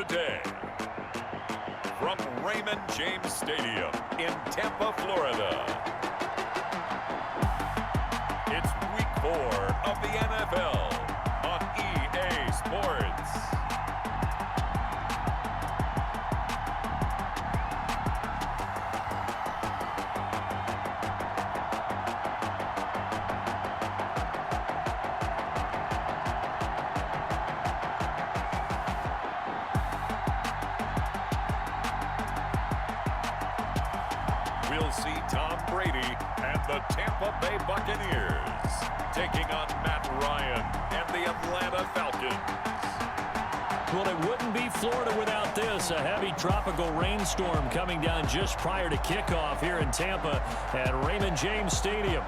today. From Raymond James Stadium in Tampa, Florida. It's Week 4 of the NFL on EA Sports. We'll see Tom Brady and the Tampa Bay Buccaneers taking on Matt Ryan and the Atlanta Falcons. Well, it wouldn't be Florida without this. A heavy tropical rainstorm coming down just prior to kickoff here in Tampa at Raymond James Stadium.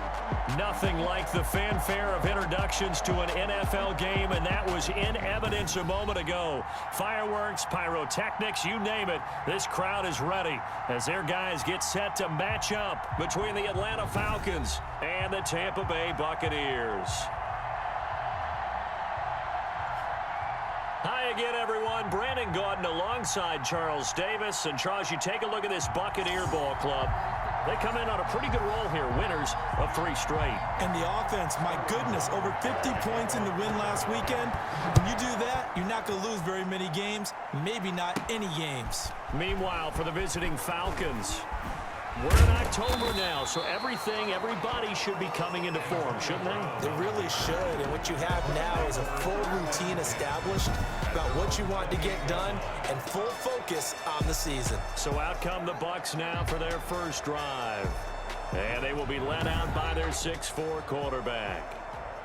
Nothing like the fanfare of introductions to an NFL game, and that was in evidence a moment ago. Fireworks, pyrotechnics, you name it. This crowd is ready as their guys get set to match up between the Atlanta Falcons and the Tampa Bay Buccaneers. Hi again, everyone. Brandon Gaudin alongside Charles Davis. And Charles, you take a look at this Buccaneer ball club. They come in on a pretty good roll here, winners of 3 straight. And the offense, my goodness, over 50 points in the win last weekend. When you do that, you're not going to lose very many games, maybe not any games. Meanwhile, for the visiting Falcons, we're in October now, so everybody should be coming into form, shouldn't they? They really should, and what you have now is a full routine established about what you want to get done and full focus on the season. So out come the Bucs now for their first drive. And they will be led out by their 6'4" quarterback.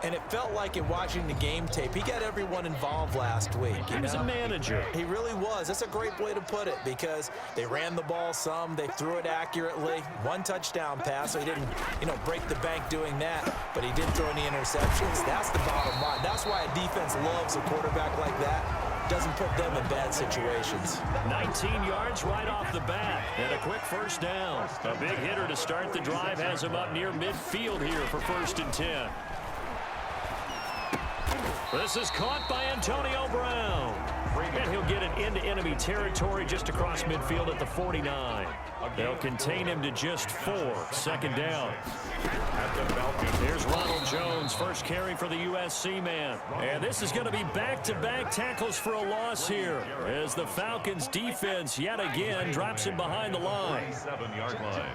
And it felt like in watching the game tape, he got everyone involved last week. He was a manager. He really was. That's a great way to put it because they ran the ball some, they threw it accurately. 1 touchdown pass, so he didn't, break the bank doing that, but he didn't throw any interceptions. That's the bottom line. That's why a defense loves a quarterback like that. Doesn't put them in bad situations. 19 yards right off the bat and a quick first down. A big hitter to start the drive has him up near midfield here for 1st and 10. This is caught by Antonio Brown. And he'll get it into enemy territory just across midfield at the 49. They'll contain him to just 4. 2nd down. At the Falcons. Here's Ronald Jones, first carry for the USC man. And this is going to be back-to-back tackles for a loss here as the Falcons defense yet again drops him behind the line. 7-yard line.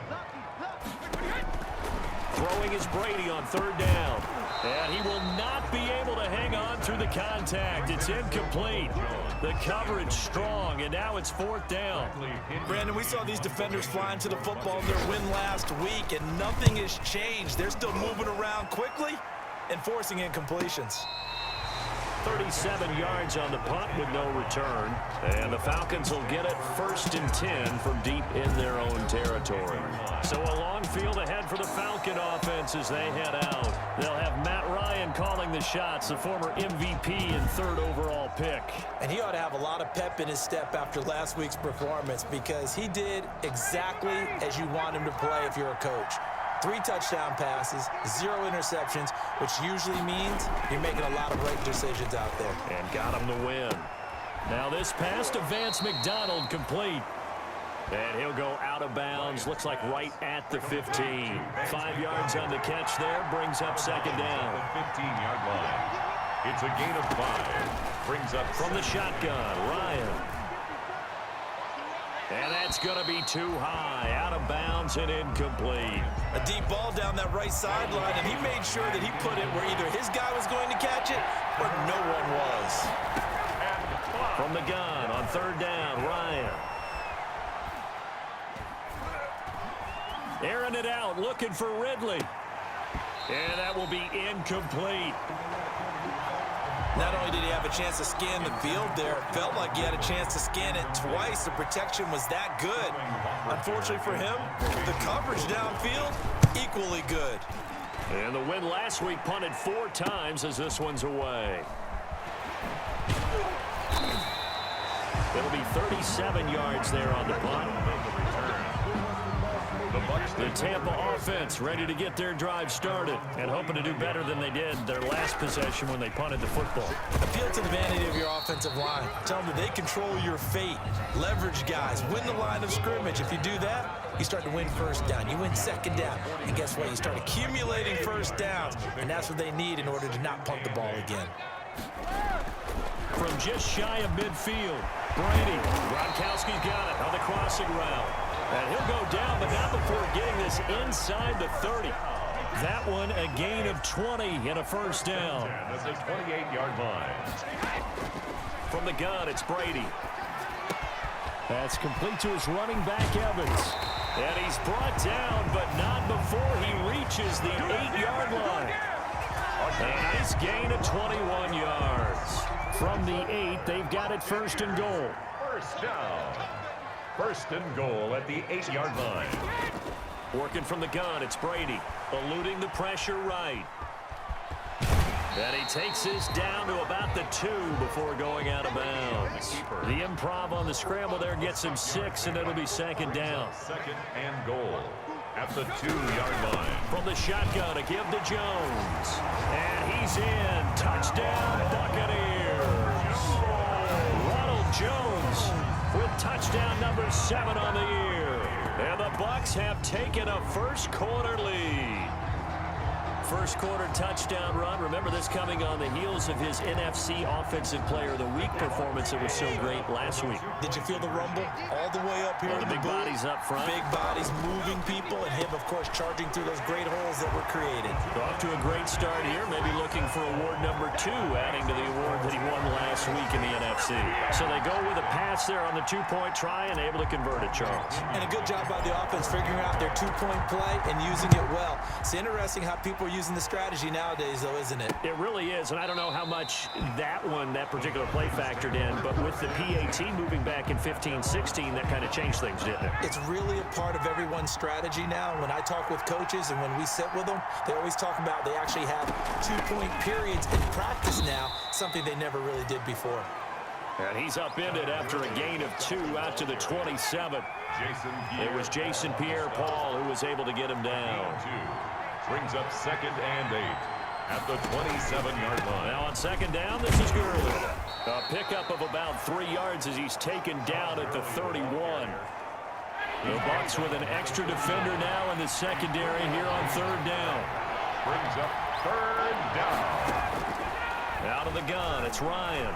Throwing is Brady on 3rd down. And he will not be able to hang on through the contact. It's incomplete. The coverage strong, and now it's 4th down. Brandon, we saw these defenders flying to the football in their win last week, and nothing has changed. They're still moving around quickly and forcing incompletions. 37 yards on the punt with no return. And the Falcons will get it 1st and 10 from deep in their own territory. So a long field ahead for the Falcon offense as they head out. They'll have Matt Ryan calling the shots, the former MVP and 3rd overall pick. And he ought to have a lot of pep in his step after last week's performance because he did exactly as you want him to play if you're a coach. 3 touchdown passes, 0 interceptions, which usually means you're making a lot of right decisions out there. And got him to win. Now this pass to Vance McDonald complete. And he'll go out of bounds. Looks like right at the 15. 5 yards on the catch there. Brings up 2nd down. 15-yard line. It's a gain of 5. Brings up from the shotgun, Ryan. And that's going to be too high. Out of bounds and incomplete. A deep ball down that right sideline, and he made sure that he put it where either his guy was going to catch it or no one was. From the gun on 3rd down, Ryan. Airing it out, looking for Ridley. And that will be incomplete. Not only did he have a chance to scan the field there, it felt like he had a chance to scan it twice. The protection was that good. Unfortunately for him, the coverage downfield, equally good. And the win last week punted 4 times as this one's away. It'll be 37 yards there on the punt. The Tampa offense ready to get their drive started and hoping to do better than they did their last possession when they punted the football. Appeal to the vanity of your offensive line. Tell them that they control your fate. Leverage guys. Win the line of scrimmage. If you do that, you start to win first down. You win second down. And guess what? You start accumulating first downs. And that's what they need in order to not punt the ball again. From just shy of midfield, Brady. Gronkowski's got it on the crossing route. And he'll go down, but not before getting this inside the 30. That one a gain of 20 and a first down. That's a 28-yard line. From the gun, it's Brady. That's complete to his running back, Evans. And he's brought down, but not before he reaches the 8-yard line. A nice gain of 21 yards. From the 8, they've got it first and goal. First down. First and goal at the 8-yard line. Working from the gun, it's Brady. Eluding the pressure right. And he takes this down to about the 2 before going out of bounds. The improv on the scramble there gets him 6, and it'll be second down. Second and goal at the 2-yard line. From the shotgun, a give to Jones. And he's in. Touchdown, Buccaneers. Ronald Jones with touchdown number 7 on the year. And the Bucs have taken a first quarter lead. First quarter touchdown run. Remember this coming on the heels of his NFC Offensive Player of the Week performance that was so great last week. Did you feel the rumble all the way up here? The big bodies up front. Big bodies moving people, and him, of course, charging through those great holes that were created. Off to a great start here. Maybe looking for award number 2, adding to the award that he won last week in the NFC. So they go with a pass there on the 2-point try and able to convert it, Charles. And a good job by the offense figuring out their 2-point play and using it well. It's interesting how people are using the strategy nowadays, though, isn't it? It really is, and I don't know how much that particular play factored in, but with the PAT moving back in 15-16, that kind of changed things, didn't it? It's really a part of everyone's strategy now. When I talk with coaches and when we sit with them, they always talk about they actually have 2-point periods in practice now, something they never really did before. And he's upended after a gain of 2 out to the 27. It was Jason Pierre-Paul who was able to get him down. Brings up second and 8 at the 27-yard line. Now on second down, this is Gurley. A pickup of about 3 yards as he's taken down at the 31. The Bucs with an extra defender now in the secondary here on third down. Brings up third down. Out of the gun, it's Ryan.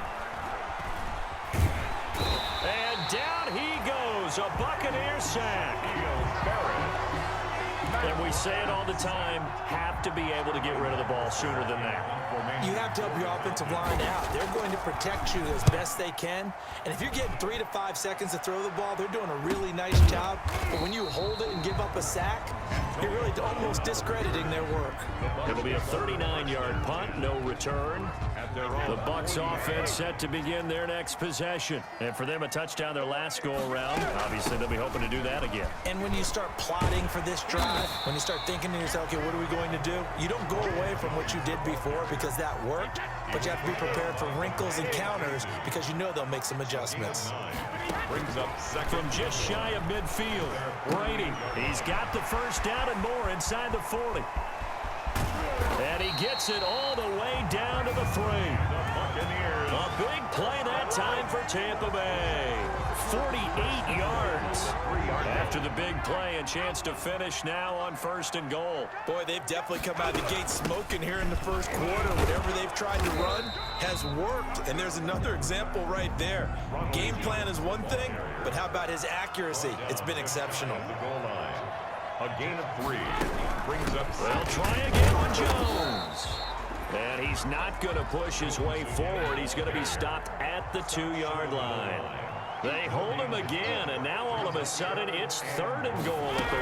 And down he goes, a Buccaneer sack. And we say it all the time, have to be able to get rid of the ball sooner than that. You have to help your offensive line out. They're going to protect you as best they can. And if you're getting 3 to 5 seconds to throw the ball, they're doing a really nice job. But when you hold it and give up a sack, you're really almost discrediting their work. It'll be a 39-yard punt, no return. The Bucs offense set to begin their next possession. And for them, a touchdown their last go-around. Obviously, they'll be hoping to do that again. And when you start plotting for this drive, when you start thinking to yourself, okay, what are we going to do? You don't go away from what you did before because that worked, but you have to be prepared for wrinkles and counters because you know they'll make some adjustments. Brings up second. From just shy of midfield, Brady. He's got the first down and more inside the 40. And he gets it all the way down to the 3. The Buccaneers. A big play that time for Tampa Bay. 48 yards. After the big play, a chance to finish now on first and goal. Boy, they've definitely come out of the gate smoking here in the first quarter. Whatever they've tried to run has worked. And there's another example right there. Game plan is one thing, but how about his accuracy? It's been exceptional. The goal line. A gain of 3. Brings up They'll try again on Jones. And he's not going to push his way forward. He's going to be stopped at the 2-yard line. They hold him again, and now all of a sudden it's third and goal at the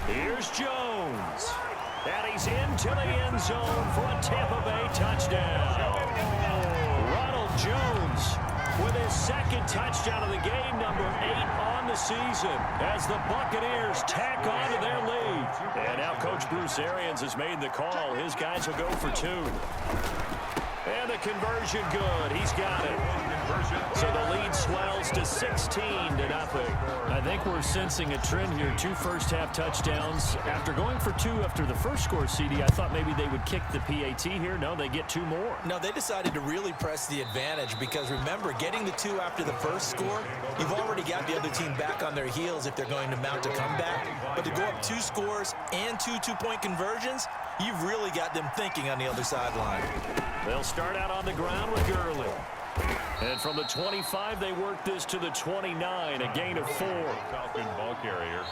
1. Here's Jones. And he's into the end zone for a Tampa Bay touchdown. Ronald Jones with his second touchdown of the game, number 8 on the season, as the Buccaneers tack on to their lead. And now Coach Bruce Arians has made the call. His guys will go for 2. And the conversion good. He's got it. So the lead swells to 16-0. I think we're sensing a trend here. 2 first-half touchdowns. After going for 2 after the first score, CD, I thought maybe they would kick the PAT here. No, they get 2 more. No, they decided to really press the advantage because, remember, getting the 2 after the first score, you've already got the other team back on their heels if they're going to mount a comeback. But to go up 2 scores and 2 two-point conversions, you've really got them thinking on the other sideline. They'll start out on the ground with Gurley. And from the 25, they work this to the 29, a gain of 4. Falcon ball carrier.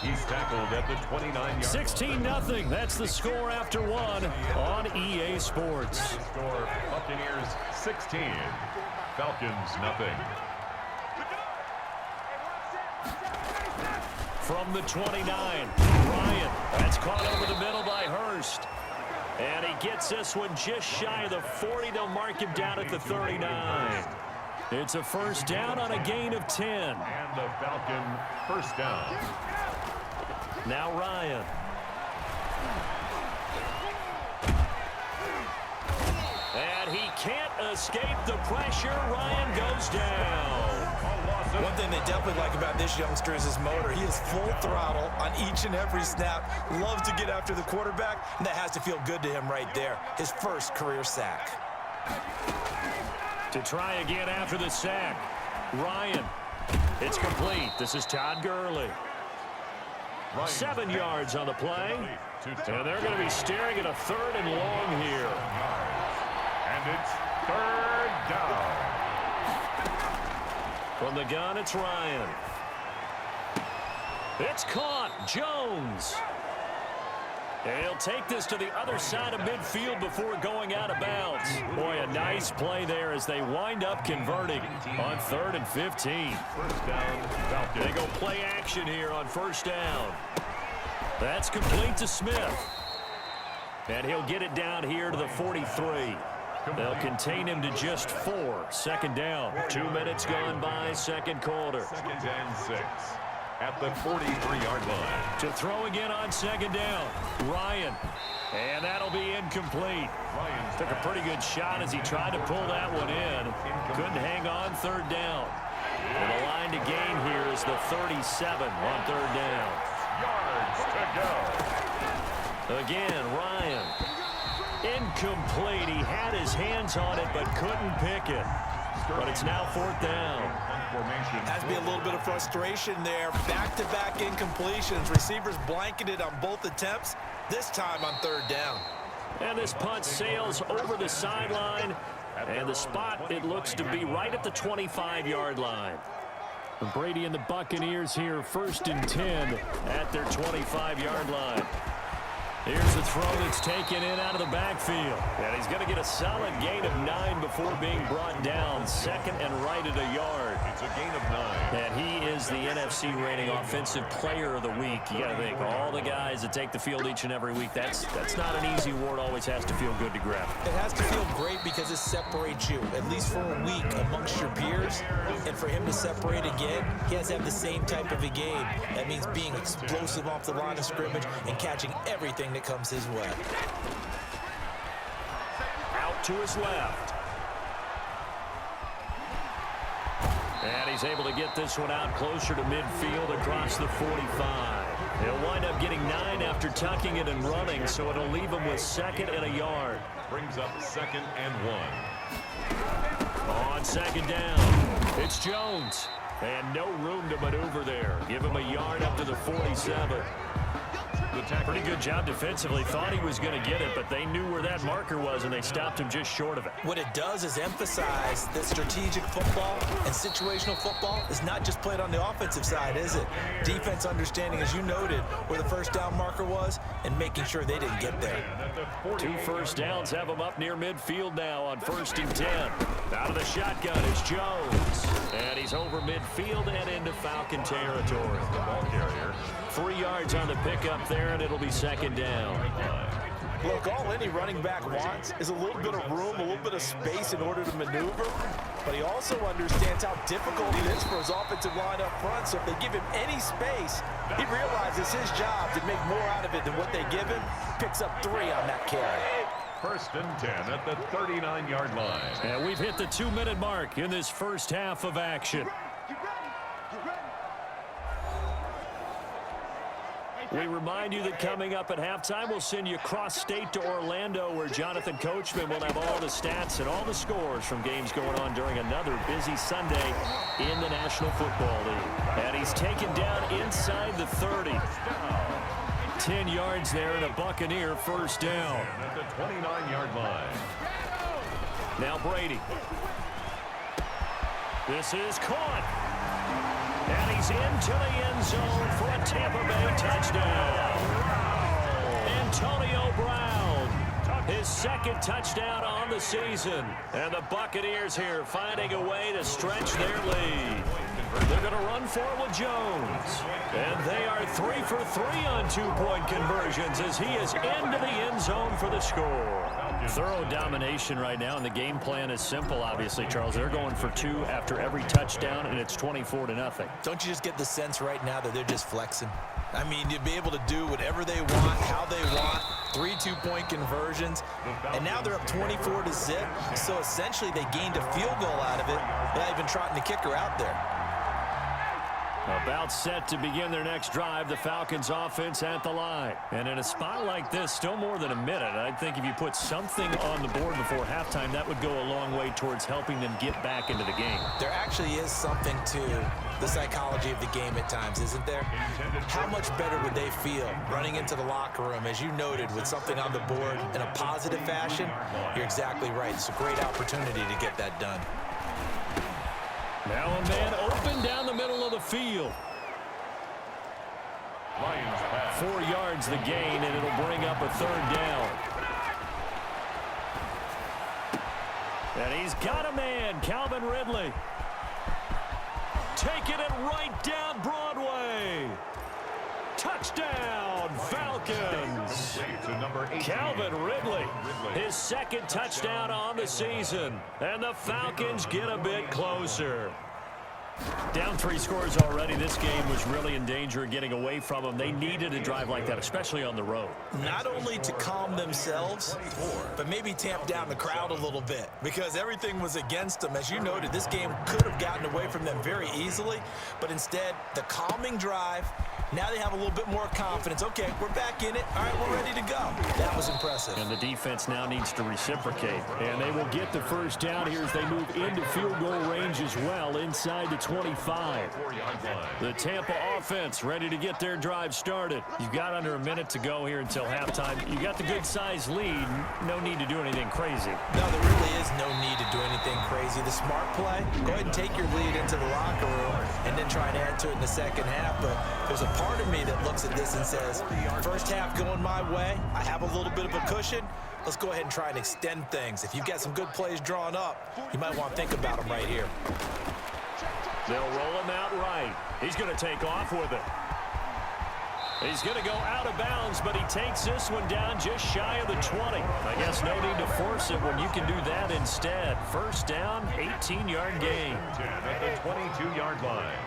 He's tackled at the 29-yard 16-0. That's the score after 1 on EA Sports. Score Buccaneers 16, Falcons nothing. From the 29, Ryan. That's caught over the middle by Hurst. And he gets this one just shy of the 40. They'll mark him down at the 39. It's a first down on a gain of 10. And the Falcon first down. Now Ryan. And he can't escape the pressure. Ryan goes down. One thing they definitely like about this youngster is his motor. He is full throttle on each and every snap. Loves to get after the quarterback, and that has to feel good to him right there. His first career sack. To try again after the sack. Ryan. It's complete. This is Todd Gurley. 7 yards on the play. And they're going to be staring at a 3rd and long here. And it's 3rd down. From the gun, it's Ryan. It's caught. Jones. And he'll take this to the other side of midfield before going out of bounds. Boy, a nice play there as they wind up converting on 3rd and 15. First down, Falcons. They go play action here on first down. That's complete to Smith. And he'll get it down here to the 43. They'll contain him to just 4. Second down. 2 minutes gone by, second quarter. 2nd and 6 at the 43-yard line. To throw again on second down. Ryan. And that'll be incomplete. Ryan took a pretty good shot as he tried to pull that one in. Couldn't hang on 3rd down. And the line to gain here is the 37 on 3rd down. Yards to go. Again, Ryan. Incomplete. He had his hands on it but couldn't pick it. But it's now 4th down. Has to be a little bit of frustration there. Back-to-back incompletions. Receivers blanketed on both attempts, this time on 3rd down. And this punt sails over the sideline. And the spot, it looks to be right at the 25-yard line. Brady and the Buccaneers here, 1st and 10 at their 25-yard line. Here's the throw that's taken in out of the backfield. And he's going to get a solid gain of 9 before being brought down. 2nd and right at a yard. It's a gain of 9. And he is the NFC rating Offensive Player of the Week. You got to think, all the guys that take the field each and every week, that's not an easy award. Always has to feel good to grab. It has to feel great because it separates you, at least for a week, amongst your peers. And for him to separate again, he has to have the same type of a game. That means being explosive off the line of scrimmage and catching everything that comes his way. Out to his left. And he's able to get this one out closer to midfield across the 45. He'll wind up getting 9 after tucking it and running, so it'll leave him with 2nd and a yard. Brings up 2nd and 1. On 2nd down, it's Jones. And no room to maneuver there. Give him a yard up to the 47. Pretty good job defensively. Thought he was going to get it, but they knew where that marker was, and they stopped him just short of it. What it does is emphasize that strategic football and situational football is not just played on the offensive side, is it? Defense understanding, as you noted, where the first down marker was and making sure they didn't get there. 2 first downs have them up near midfield now on 1st and 10. Out of the shotgun is Jones. And he's over midfield and into Falcon territory. The ball carrier. 3 yards on the pickup there, and it'll be 2nd down. Look, all any running back wants is a little bit of room, a little bit of space in order to maneuver. But he also understands how difficult it is for his offensive line up front. So if they give him any space, he realizes his job to make more out of it than what they give him. Picks up 3 on that carry. 1st and 10 at the 39-yard line. And we've hit the 2-minute mark in this first half of action. We remind you that coming up at halftime, we'll send you cross-state to Orlando, where Jonathan Coachman will have all the stats and all the scores from games going on during another busy Sunday in the National Football League. And he's taken down inside the 30. 10 yards there and a Buccaneer first down. At the 29-yard line. Now Brady. This is caught. And he's into the end zone for a Tampa Bay touchdown. Antonio Brown, his second touchdown on the season. And the Buccaneers here finding a way to stretch their lead. They're going to run for it with Jones. And they are 3 for 3 on 2-point conversions as he is into the end zone for the score. Thorough domination right now, and the game plan is simple, obviously, Charles. They're going for 2 after every touchdown, and it's 24-0. Don't you just get the sense right now that they're just flexing? I mean, you'd be able to do whatever they want, how they want, 3 2-point conversions, and now they're up 24-0. So essentially, they gained a field goal out of it without even trotting the kicker out there. About set to begin their next drive, the Falcons offense at the line. And in a spot like this, still more than a minute, I think if you put something on the board before halftime, that would go a long way towards helping them get back into the game. There actually is something to the psychology of the game at times, isn't there? How much better would they feel running into the locker room, as you noted, with something on the board in a positive fashion? You're exactly right. It's a great opportunity to get that done. Now a man open down the middle of the field. 4 yards the gain, and it'll bring up a 3rd down. And he's got a man, Calvin Ridley. Taking it right down Broadway. Touchdown, Falcons. Calvin Ridley, his second touchdown on the season. And the Falcons get a bit closer. Down 3 scores already. This game was really in danger of getting away from them. They needed a drive like that, especially on the road. Not only to calm themselves, but maybe tamp down the crowd a little bit, because everything was against them. As you noted, this game could have gotten away from them very easily, but instead, the calming drive, now they have a little bit more confidence. Okay, we're back in it. All right, we're ready to go. That was impressive. And the defense now needs to reciprocate. And they will get the first down here as they move into field goal range as well, inside the 25. The Tampa offense ready to get their drive started. You've got under a minute to go here until halftime. You got the good-sized lead. No need to do anything crazy. No, there really is no need to do anything crazy. The smart play, go ahead and take your lead into the locker room and then try and add to it in the second half. But there's a part of me that looks at this and says, first half going my way, I have a little bit of a cushion. Let's go ahead and try and extend things. If you've got some good plays drawn up, you might want to think about them right here. They'll roll him out right. He's going to take off with it. He's going to go out of bounds, but he takes this one down just shy of the 20. I guess no need to force it when you can do that instead. First down, 18-yard gain. 10 at the 22-yard line.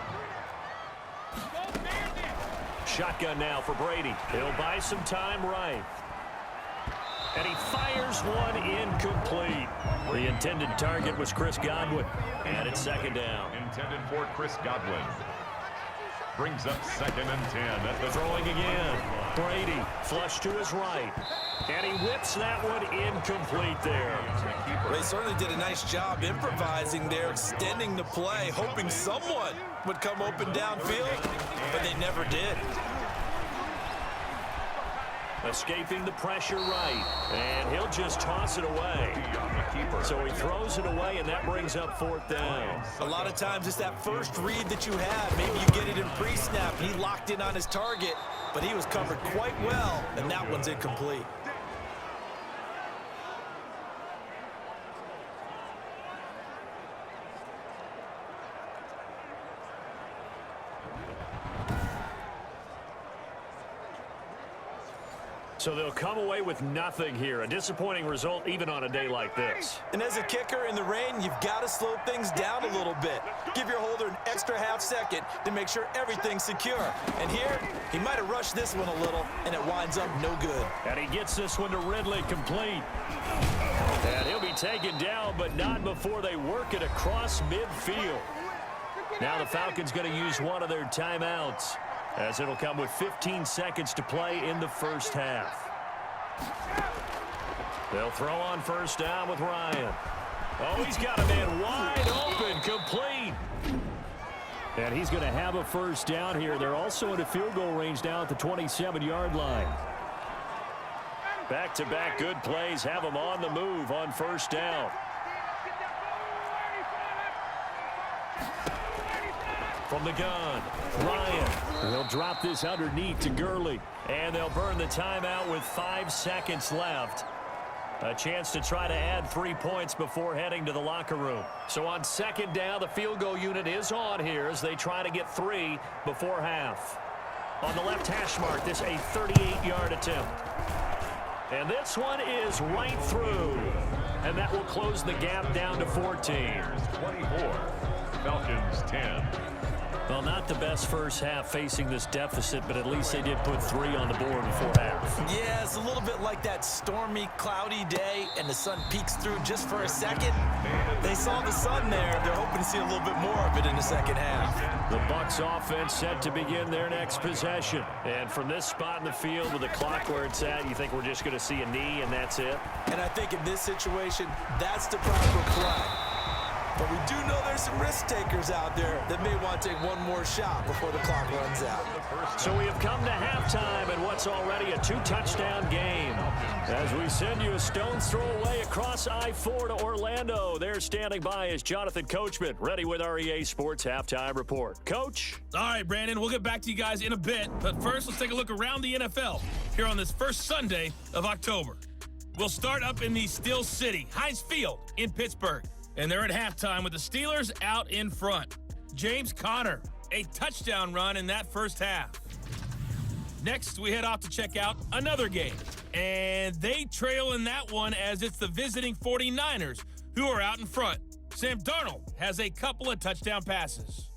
Shotgun now for Brady. He'll buy some time right. And he fires one incomplete. The intended target was Chris Godwin. And it's second down. Intended for Chris Godwin. Brings up 2nd and 10 at the throwing again. Brady flush to his right. And he whips that one incomplete there. They certainly did a nice job improvising there, extending the play, hoping someone would come open downfield, but they never did. Escaping the pressure right, and he'll just toss it away. So he throws it away, and that brings up 4th down. A lot of times it's that first read that you have. Maybe you get it in pre-snap, and he locked in on his target, but he was covered quite well, and that one's incomplete. So they'll come away with nothing here. A disappointing result even on a day like this. And as a kicker in the rain, you've got to slow things down a little bit. Give your holder an extra half second to make sure everything's secure. And here, he might have rushed this one a little, and it winds up no good. And he gets this one to Ridley complete. And he'll be taken down, but not before they work it across midfield. Now the Falcons going to use one of their timeouts, as it'll come with 15 seconds to play in the first half. They'll throw on first down with Ryan. Oh, he's got a man wide open, complete. And he's going to have a first down here. They're also into field goal range now at the 27-yard line. Back-to-back good plays have them on the move on first down. From the gun, Ryan. They'll drop this underneath to Gurley. And they'll burn the timeout with 5 seconds left. A chance to try to add 3 points before heading to the locker room. So on second down, the field goal unit is on here as they try to get 3 before half. On the left hash mark, this a 38-yard attempt. And this one is right through. And that will close the gap down to 14. 24, Falcons 10. Well, not the best first half facing this deficit, but at least they did put 3 on the board before half. Yeah, it's a little bit like that stormy, cloudy day, and the sun peeks through just for a second. They saw the sun there. They're hoping to see a little bit more of it in the second half. The Bucs offense set to begin their next possession. And from this spot in the field with the clock where it's at, you think we're just going to see a knee and that's it? And I think in this situation, that's the proper play. But we do know there's some risk takers out there that may want to take one more shot before the clock runs out. So we have come to halftime in what's already a 2-touchdown game. As we send you a stone's throw away across I-4 to Orlando. There standing by is Jonathan Coachman, ready with our EA Sports Halftime Report. Coach? All right, Brandon, we'll get back to you guys in a bit. But first, let's take a look around the NFL here on this first Sunday of October. We'll start up in the Steel City, Heinz Field in Pittsburgh. And they're at halftime with the Steelers out in front. James Conner, a touchdown run in that first half. Next, we head off to check out another game. And they trail in that one as it's the visiting 49ers who are out in front. Sam Darnold has a couple of touchdown passes.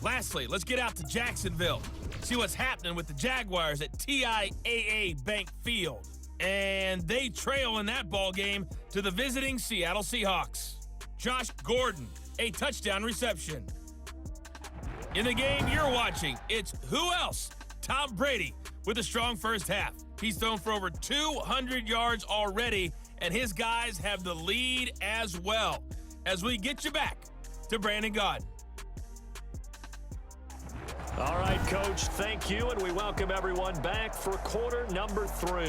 Lastly, let's get out to Jacksonville. See what's happening with the Jaguars at TIAA Bank Field. And they trail in that ball game to the visiting Seattle Seahawks. Josh Gordon, a touchdown reception. In the game you're watching, it's who else? Tom Brady with a strong first half. He's thrown for over 200 yards already, and his guys have the lead as well. As we get you back to Brandon Gaudin. All right, Coach, thank you, and we welcome everyone back for quarter number 3.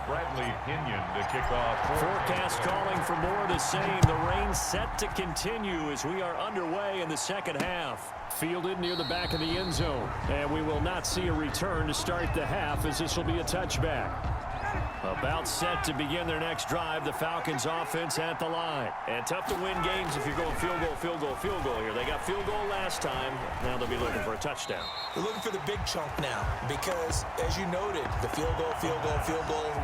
Bradley Pinion to kick off. Forecast calling for more of the same. The rain set to continue as we are underway in the second half. Fielded near the back of the end zone. And we will not see a return to start the half as this will be a touchback. About set to begin their next drive, the Falcons offense at the line. And tough to win games if you're going field goal here. They got field goal last time. Now they'll be looking for a touchdown. They're looking for the big chunk now because, as you noted, the field goal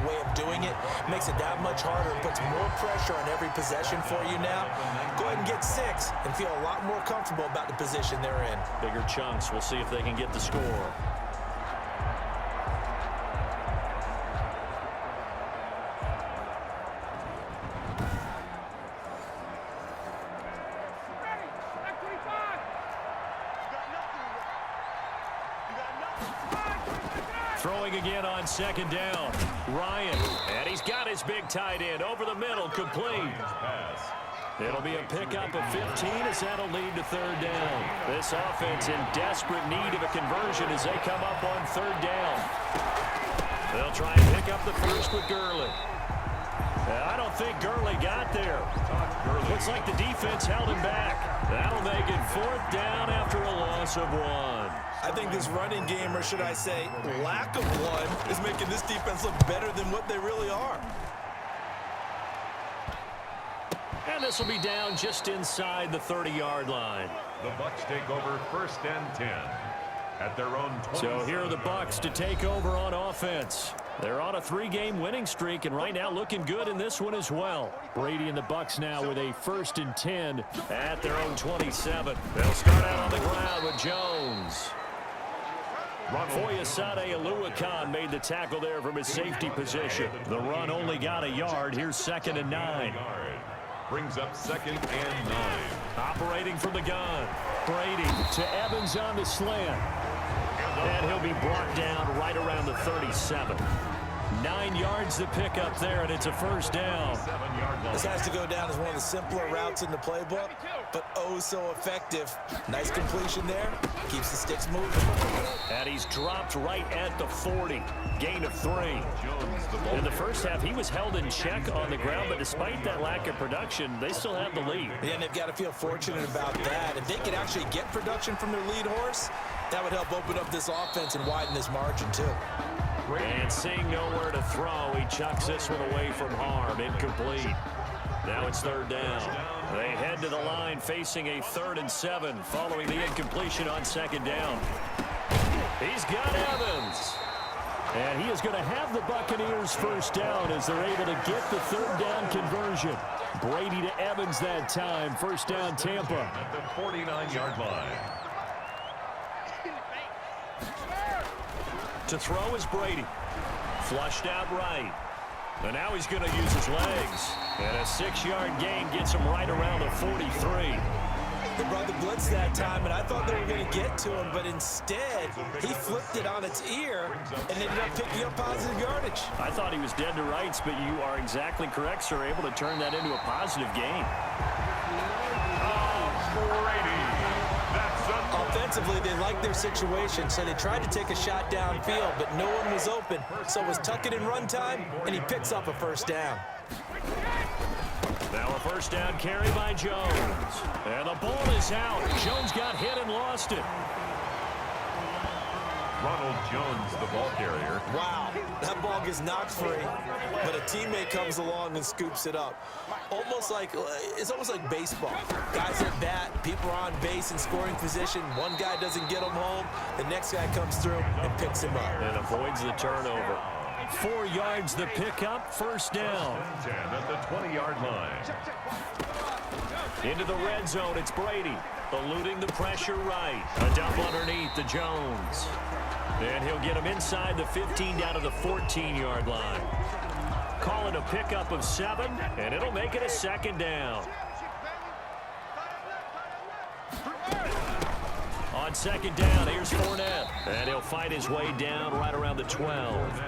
way of doing it makes it that much harder and puts more pressure on every possession for you now. Go ahead and get 6 and feel a lot more comfortable about the position they're in. Bigger chunks. We'll see if they can get the score. Throwing again on second down. Ryan, and he's got his big tight end over the middle, complete. It'll be a pickup of 15 as that'll lead to third down. This offense in desperate need of a conversion as they come up on third down. They'll try and pick up the first with Gurley. I don't think Gurley got there. Looks like the defense held him back. That'll make it fourth down after a loss of 1. I think this running game, or should I say lack of one, is making this defense look better than what they really are. And this will be down just inside the 30-yard line. The Bucs take over first and 10. at their own 20. So here are the Bucs to take over on offense. They're on a 3-game winning streak, and right now looking good in this one as well. Brady and the Bucs now with a 1st and 10 at their own 27. They'll start out on the ground with Jones. Foyesade Aluakan made the tackle there from his safety position. The run only got a yard. Here's 2nd and 9. Brings up 2nd and 9. Operating from the gun. Brady to Evans on the slant. And he'll be brought down right around the 37. 9 yards to pick up there, and it's a 1st down. This has to go down as one of the simpler routes in the playbook, but oh so effective. Nice completion there. Keeps the sticks moving. And he's dropped right at the 40. Gain of 3. In the first half, he was held in check on the ground, but despite that lack of production, they still have the lead. Yeah, and they've got to feel fortunate about that. If they could actually get production from their lead horse, that would help open up this offense and widen this margin, too. And seeing nowhere to throw, he chucks this one away from harm. Incomplete. Now it's 3rd down. They head to the line facing a 3rd and 7 following the incompletion on 2nd down. He's got Evans. And he is going to have the Buccaneers 1st down as they're able to get the 3rd down conversion. Brady to Evans that time. 1st down, Tampa. At the 49-yard line. To throw is Brady. Flushed out right. And now he's going to use his legs. And a 6-yard gain gets him right around the 43. They brought the blitz that time, and I thought they were going to get to him, but instead, he flipped it on its ear and ended up picking up positive yardage. I thought he was dead to rights, but you are exactly correct, sir. Able to turn that into a positive gain. Offensively, they liked their situation, so they tried to take a shot downfield, but no one was open. So it was tuck it in run time, and he picks up a 1st down. Now a 1st down carry by Jones. And the ball is out. Jones got hit and lost it. Ronald Jones, the ball carrier. Wow, that ball gets knocked free, but a teammate comes along and scoops it up. It's almost like baseball. Guys at bat, people are on base in scoring position. One guy doesn't get him home, the next guy comes through and picks him up. And avoids the turnover. 4 yards the pickup, 1st down. 10 at the 20-yard line. Into the red zone, it's Brady. Eluding the pressure right. A dump underneath to Jones. And he'll get him inside the 15 down to the 14-yard line. Call it a pickup of 7, and it'll make it a 2nd down. On 2nd down, here's Fournette. And he'll fight his way down right around the 12.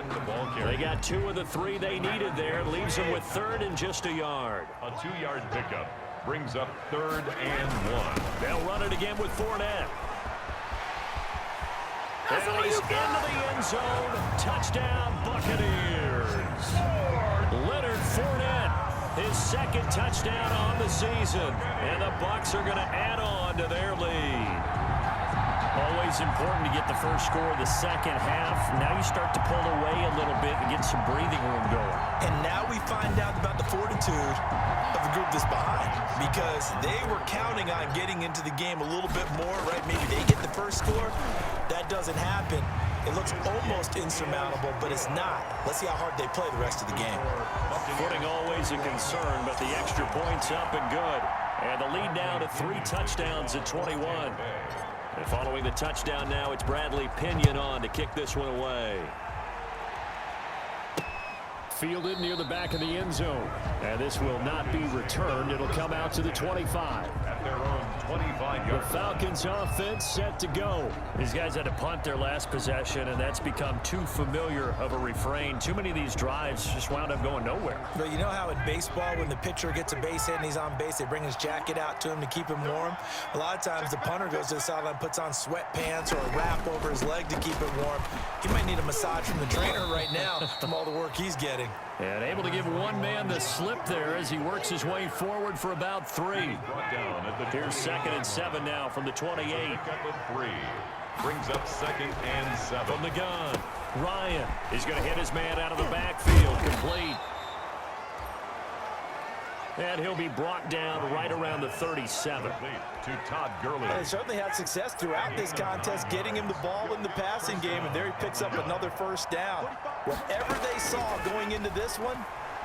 They got 2 of the 3 they needed there. Leaves them with 3rd and just a yard. A 2-yard pickup brings up 3rd and 1. They'll run it again with Fournette. And he's into the end zone. Touchdown, Buccaneers. Leonard Fournette, his 2nd touchdown on the season. And the Bucs are going to add on to their lead. Always important to get the first score of the second half. Now you start to pull away a little bit and get some breathing room going. And now we find out about the fortitude of the group that's behind, because they were counting on getting into the game a little bit more, right? Maybe they get the first score. That doesn't happen. It looks almost insurmountable, but it's not. Let's see how hard they play the rest of the game. Footing always a concern, but the extra point's up and good. And the lead now to 3 touchdowns at 21. And following the touchdown now, it's Bradley Pinion on to kick this one away. Fielded near the back of the end zone. And this will not be returned. It'll come out to the 25. At their own 25-yard. The Falcons offense set to go. These guys had to punt their last possession, and that's become too familiar of a refrain. Too many of these drives just wound up going nowhere. But you know how in baseball, when the pitcher gets a base hit and he's on base, they bring his jacket out to him to keep him warm? A lot of times the punter goes to the sideline, puts on sweatpants or a wrap over his leg to keep it warm. He might need a massage from the trainer right now from all the work he's getting. And able to give one man the slip there as he works his way forward for about 3. Here's 2nd and 7 now from the 28. Brings up 2nd and 7. From the gun, Ryan is going to hit his man out of the backfield. Complete. And he'll be brought down right around the 37. To Todd Gurley. They certainly had success throughout this contest, getting him the ball in the passing game, and there he picks up another first down. Whatever they saw going into this one,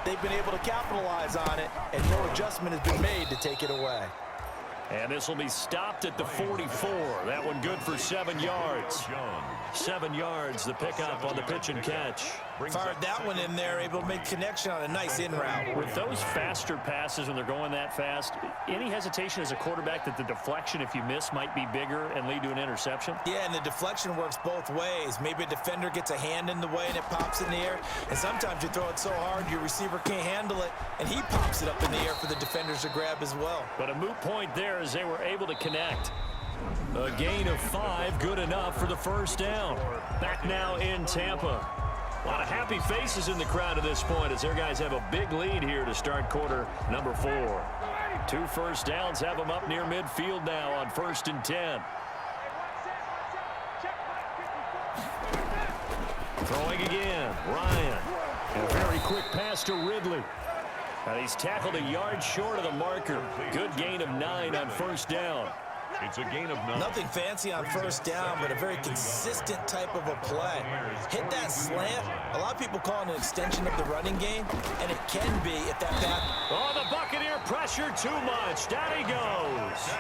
they've been able to capitalize on it, and no adjustment has been made to take it away. And this will be stopped at the 44. That one good for 7 yards. 7 yards, the pickup on the pitch and catch. Fired that one in there, able to make connection on a nice in route. With those faster passes when they're going that fast, any hesitation as a quarterback that the deflection, if you miss, might be bigger and lead to an interception? Yeah, and the deflection works both ways. Maybe a defender gets a hand in the way and it pops in the air. And sometimes you throw it so hard your receiver can't handle it, and he pops it up in the air for the defenders to grab as well. But a moot point there as they were able to connect. A gain of 5, good enough for the first down. Back now in Tampa. A lot of happy faces in the crowd at this point as their guys have a big lead here to start quarter number 4. 2 first downs have them up near midfield now on 1st and 10. Throwing again, Ryan. A very quick pass to Ridley. And he's tackled a yard short of the marker. Good gain of 9 on first down. It's a gain of 9. Nothing fancy on first down, but a very consistent type of a play. Hit that slant. A lot of people call it an extension of the running game, and it can be if that back. Oh, the Buccaneer pressure too much. Down he goes.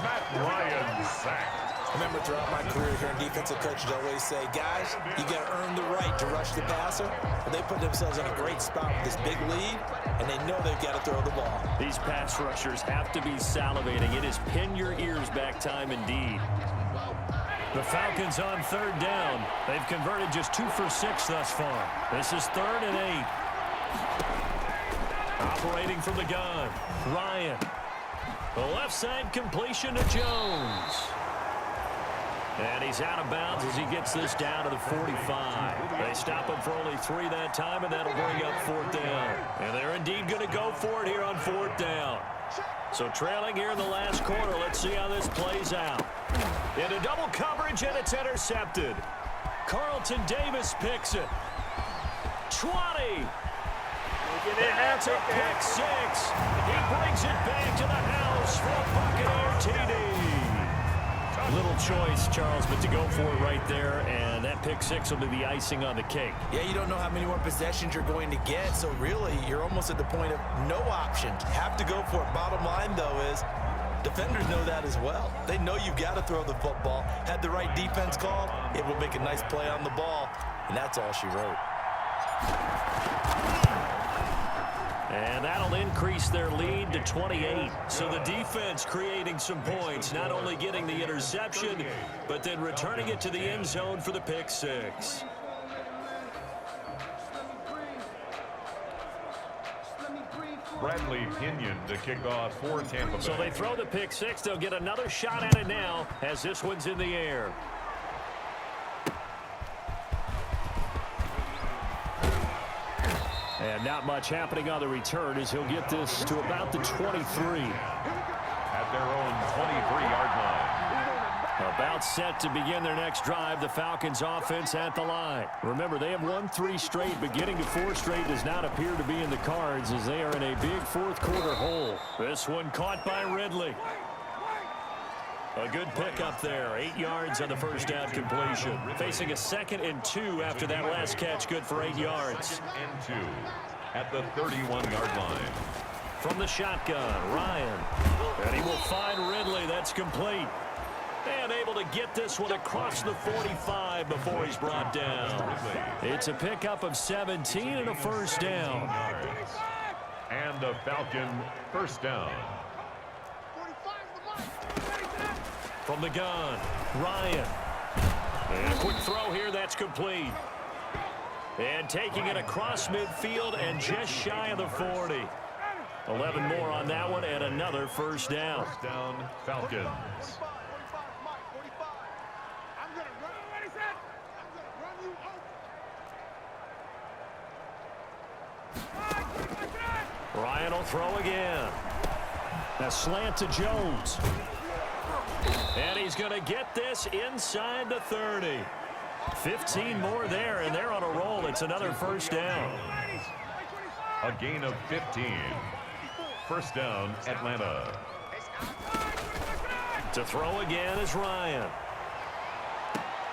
Matt Ryan sacked. I remember throughout my career here in defensive coaches always say, guys, you got to earn the right to rush the passer. But they put themselves in a great spot with this big lead, and they know they've got to throw the ball. These pass rushers have to be salivating. It is pin your ears back time indeed. The Falcons on 3rd down. They've converted just 2 for 6 thus far. This is 3rd and 8. Operating from the gun, Ryan. The left side completion to Jones. And he's out of bounds as he gets this down to the 45. They stop him for only 3 that time, and that'll bring up 4th down. And they're indeed going to go for it here on 4th down. So trailing here in the last quarter, let's see how this plays out. Into double coverage, and it's intercepted. Carlton Davis picks it. 20. That's a pick 6. He brings it back to the house for a Buccaneer TD. Little choice, Charles, but to go for it right there, and that pick 6 will be the icing on the cake. Yeah, you don't know how many more possessions you're going to get, so really you're almost at the point of no option. Have to go for it. Bottom line, though, is defenders know that as well. They know you've got to throw the football. Had the right defense call, it will make a nice play on the ball, and that's all she wrote. And that'll increase their lead to 28. So the defense creating some points, not only getting the interception, but then returning it to the end zone for the pick 6. Bradley Pinion to kick off for Tampa Bay. So they throw the pick 6. They'll get another shot at it now as this one's in the air. And not much happening on the return as he'll get this to about the 23. At their own 23-yard line. About set to begin their next drive. The Falcons offense at the line. Remember, they have won 3 straight, but getting to 4 straight does not appear to be in the cards as they are in a big 4th quarter hole. This one caught by Ridley. A good pickup there. 8 yards on the first down completion. Facing a 2nd and 2 after that last catch. Good for 8 yards. 2nd and 2 at the 31-yard line. From the shotgun, Ryan. And he will find Ridley. That's complete. And able to get this one across the 45 before he's brought down. It's a pickup of 17 and a first down. And a Falcon first down. From the gun, Ryan. And a quick throw here, that's complete. And taking it across midfield and just shy of the 40. 11 more on that one and another first down. First down, Falcons. Ryan will throw again. A slant to Jones. And he's going to get this inside the 30. 15 more there, and they're on a roll. It's another first down. A gain of 15. First down, Atlanta. To throw again is Ryan.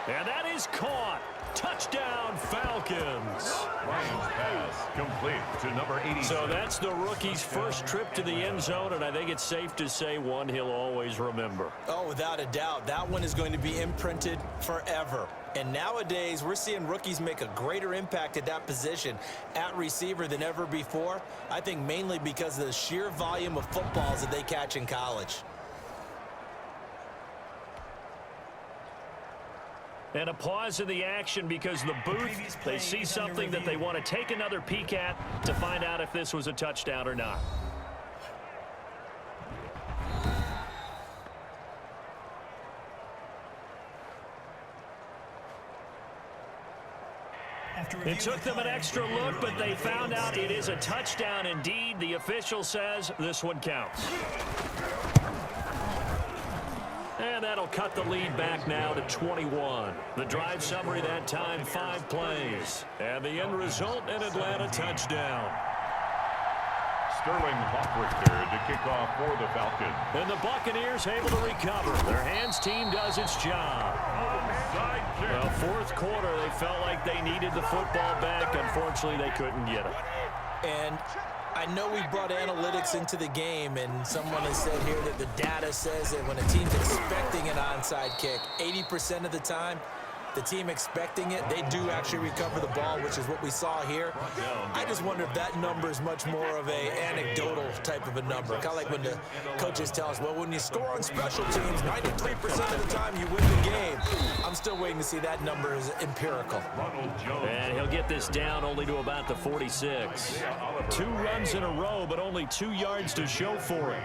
And that is caught. Touchdown, Falcons. Ryan's pass complete to number 80. So that's the rookie's first trip to the end zone, and I think it's safe to say one he'll always remember. Oh, without a doubt. That one is going to be imprinted forever. And nowadays, we're seeing rookies make a greater impact at that position at receiver than ever before. I think mainly because of the sheer volume of footballs that they catch in college. And a pause in the action because the booth, they see something that they want to take another peek at to find out if this was a touchdown or not. It took them an extra look, but they found out it is a touchdown indeed. The official says this one counts. And that'll cut the lead back now to 21. The drive summary that time, 5 plays. And the end result, an Atlanta touchdown. Sterling Hawkrichter to kick off for the Falcons. And the Buccaneers able to recover. Their hands team does its job. Well, fourth quarter, they felt like they needed the football back. Unfortunately, they couldn't get it. And I know we brought analytics into the game, and someone has said here that the data says that when a team's expecting an onside kick, 80% of the time, the team expecting it, they do actually recover the ball, which is what we saw here. I just wonder if that number is much more of a anecdotal type of a number. Kind of like when the coaches tell us, well, when you score on special teams, 93% of the time you win the game. I'm still waiting to see that number is empirical. And he'll get this down only to about the 46. 2 runs in a row, but only 2 yards to show for it.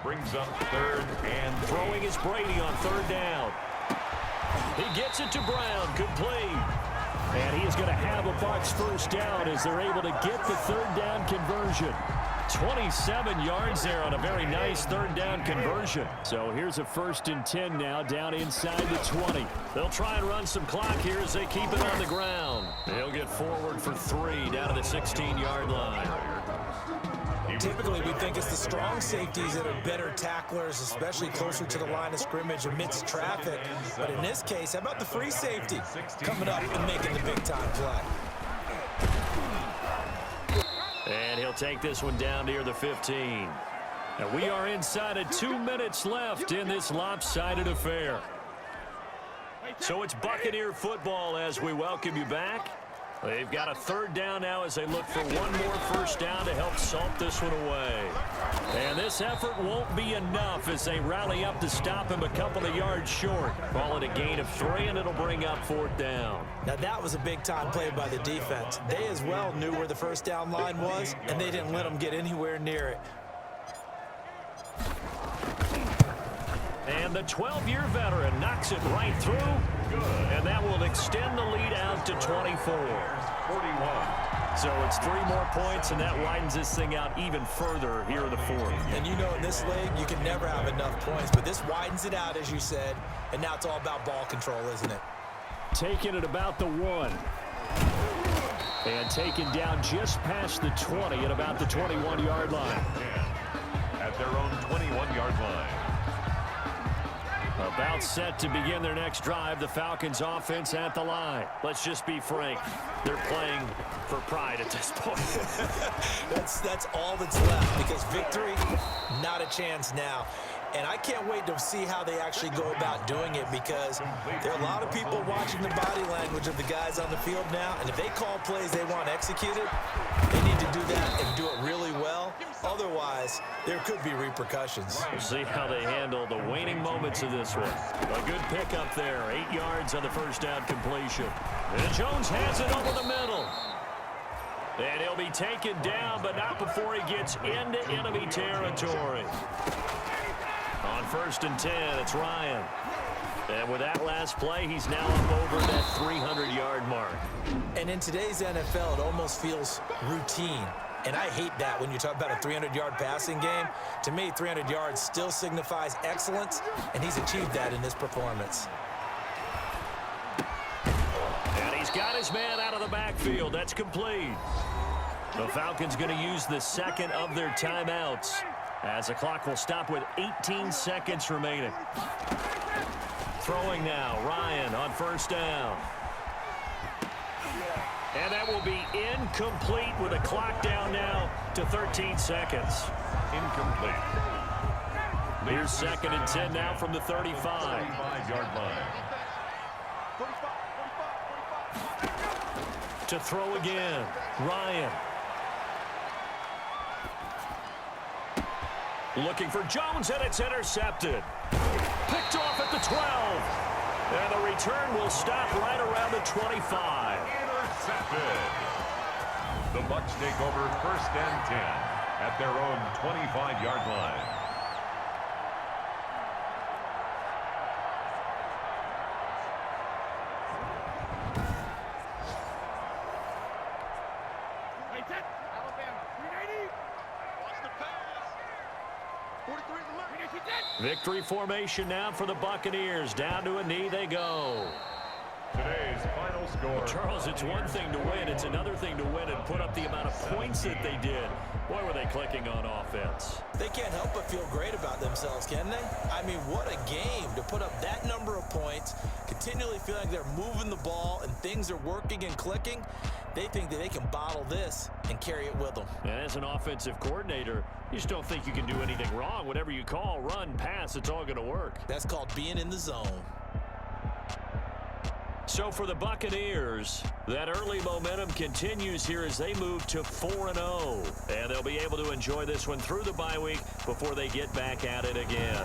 Brings up third and throwing is Brady on third down. He gets it to Brown, complete. And he is going to have a Bucs first down as they're able to get the third down conversion. 27 yards there on a very nice third down conversion. So here's a 1st and 10 now down inside the 20. They'll try and run some clock here as they keep it on the ground. They'll get forward for 3 down to the 16-yard line. Typically, we think it's the strong safeties that are better tacklers, especially closer to the line of scrimmage amidst traffic. But in this case, how about the free safety coming up and making the big-time play? And he'll take this one down near the 15. And we are inside of 2 minutes left in this lopsided affair. So it's Buccaneer football as we welcome you back. They've got a third down now as they look for one more first down to help salt this one away. And this effort won't be enough as they rally up to stop him a couple of yards short. Call it a gain of 3, and it'll bring up 4th down. Now, that was a big-time play by the defense. They as well knew where the first down line was, and they didn't let them get anywhere near it. And the 12-year veteran knocks it right through. And that will extend the lead out to 24. 41. So it's 3 more points, and that widens this thing out even further here in the 4th. And you know, in this league, you can never have enough points, but this widens it out, as you said, and now it's all about ball control, isn't it? Taking it about the 1. And taken down just past the 20 at about the 21-yard line. At their own 21-yard line. About set to begin their next drive, the Falcons offense at the line. Let's just be frank, they're playing for pride at this point. That's all that's left, because victory, not a chance now. And I can't wait to see how they actually go about doing it, because there are a lot of people watching the body language of the guys on the field now, and if they call plays they want executed, they need to do that and do it really well. Otherwise, there could be repercussions. We'll see how they handle the waning moments of this one. A good pickup there, 8 yards on the first down completion. And Jones has it over the middle. And he'll be taken down, but not before he gets into enemy territory. On 1st and 10, it's Ryan. And with that last play, he's now up over that 300-yard mark. And in today's NFL, it almost feels routine. And I hate that when you talk about a 300-yard passing game. To me, 300 yards still signifies excellence, and he's achieved that in this performance. And he's got his man out of the backfield. That's complete. The Falcons going to use the second of their timeouts as the clock will stop with 18 seconds remaining. Throwing now, Ryan on first down. And that will be incomplete with a clock down now to 13 seconds. Incomplete. Here's 2nd and 10 now from the 35. 35-yard line. To throw again, Ryan. Looking for Jones, and it's intercepted. Picked off at the 12. And the return will stop right around the 25. Intercepted. The Bucs take over 1st and 10 at their own 25-yard line. Victory formation now for the Buccaneers. Down to a knee they go. Today's final score. Charles, it's one thing to win. It's another thing to win and put up the amount of points that they did. Boy, were they clicking on offense. They can't help but feel great about themselves, can they? I mean, what a game to put up that number of points, continually feeling like they're moving the ball and things are working and clicking. They think that they can bottle this and carry it with them. And as an offensive coordinator, you just don't think you can do anything wrong. Whatever you call, run, pass, it's all going to work. That's called being in the zone. So for the Buccaneers, that early momentum continues here as they move to 4-0. And they'll be able to enjoy this one through the bye week before they get back at it again.